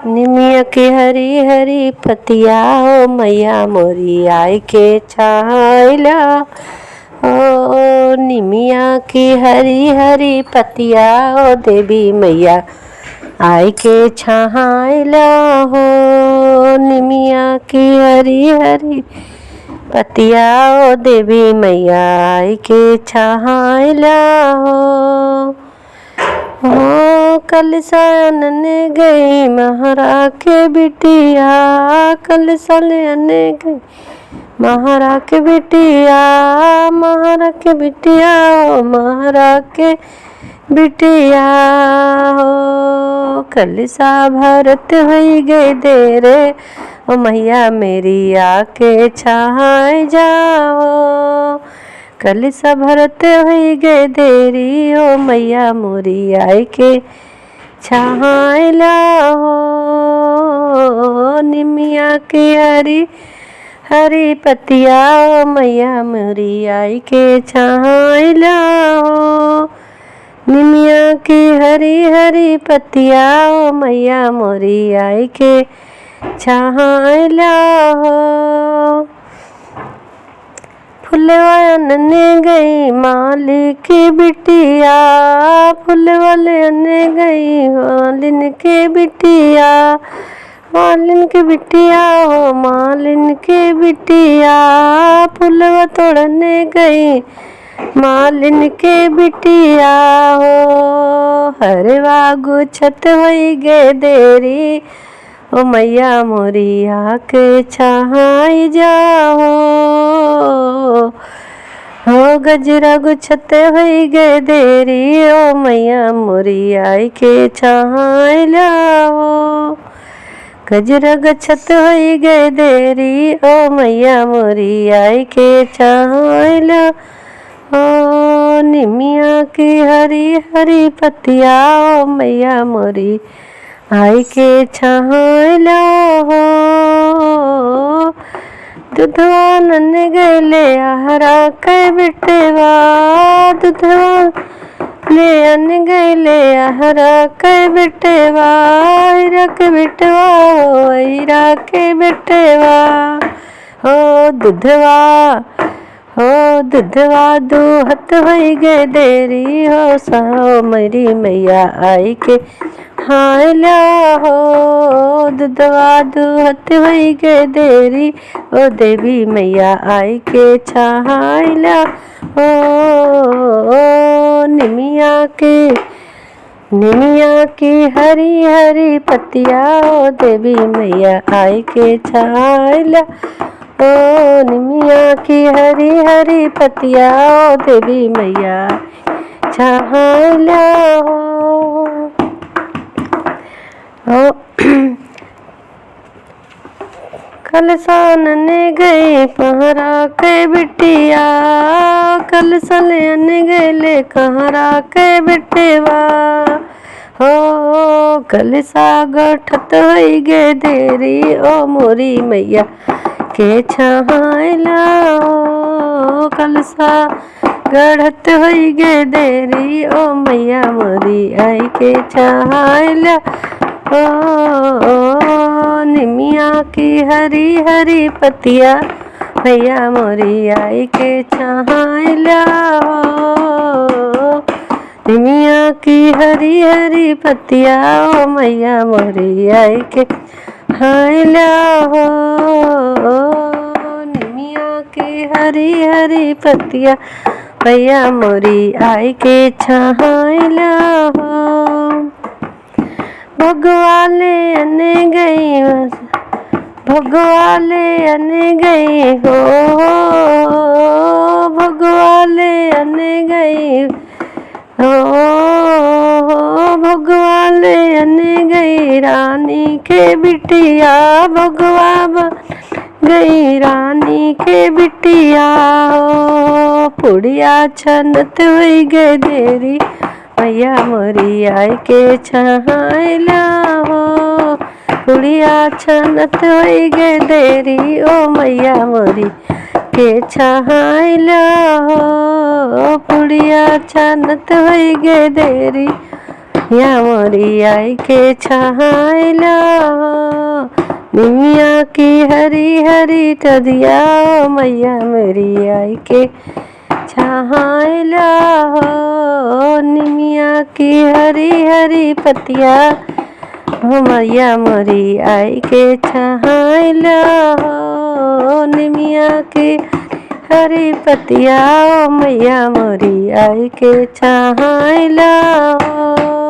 निमिया की हरी हरी पतिया हो मैया मोरी आई के छाइला। ओ निमिया की हरी हरी पतिया हो देवी मैया आई के छाइला हो। निमिया की हरी हरी पतिया हो देवी मैया आई के छाइला हो। कल सने गई महारा के बिटिया, कल सने गई महारा के बिटिया, महारा के बिटिया हो महारा के बिटिया हो। कल सा भरत हुई गए देरे ओ मैया मेरी आके छाई जाओ। कल सा भरत हुई गए देरी ओ मैया मोरी आई के छाइला हो। निमिया की हरी हरी पतिया ओ मैया मोरी आई के छाइला हो। निमिया की हरी हरी पतिया ओ मैया मोरी आई के छाइला हो। फुलवा ने गई माली की बिटिया, फुलवाले ने गई मालिन के बिटिया, मालिन के बिटिया हो मालिन के बिटिया। फुलवा तोड़ने गई मालिन के बिटिया हो। हरे वागु छत हुई गे देरी ओ मैया मोरी आके छाई जाओ। हो गजरा गुछते हुई गए देरी ओ मैया मोरी आई के छाइला हो। गजरा गछत हुई गए देरी ओ मैया मोरी आई के छाइला हो। निमिया की हरी हरी पतिया ओ मैया मोरी आई के छाइला हो। दुधवा नन गले आहरा के बिटवा, दुधवा ले अन गले आहरा के बिटवा। हीरा के बिटवा हो हीरा के बिटवा हो। दुधवा हो दुधवा दूहत हुई गए देरी हो। साओ मेरी मैया आई के हाइला हो। दुधवा दूहत हुई गए देरी ओ देवी मैया आई के छाइला हो। निमिया की हरी हरी पतिया ओ देवी मैया आई के छाइला ओ। निमिया की हरी हरी पतिया ओ देवी मैया छाइला हो। कल सानने गई पहरा के बिटिया, कल सलेन गले कहरा के बिटेवा हो। कल सागठत हुई गे देरी ओ मोरी मैया के छाइला हो। कल सा गढ़त हुई गे देरी ओ मैया मोरी आई के छाइला ओ। निमिया की हरी हरी पतिया मैया मोरी आई के छाइला हो। निमिया की हरी हरी पतिया ओ मैया मोरी आई के छाइला हो। निमिया की हरी हरी पतिया मैया मोरी आई के छाइला हो। भगवाले अने गई भगवाले अने गई हो। भगवाले अने गई हो। भगवाले अने गई रानी के बिटिया, भगवा गई रानी के बिटिया हो। पुड़िया छनत हुई गए देरी मैया मोरी आई के छाइला हो। पुड़िया छनत हुई गे देरी ओ मैया मोरी के छाइला हो। पुड़िया छनत हुई गे देरी या मोरी आई के छाइला निमिया की हरी हरी टदिया मैया मेरी आई के छाइला हो निमिया की हरी हरी पतिया हो मैया मोरी आई के छाइला हो निमिया की हरी पतिया मैया मोरी आई के छाइला हो।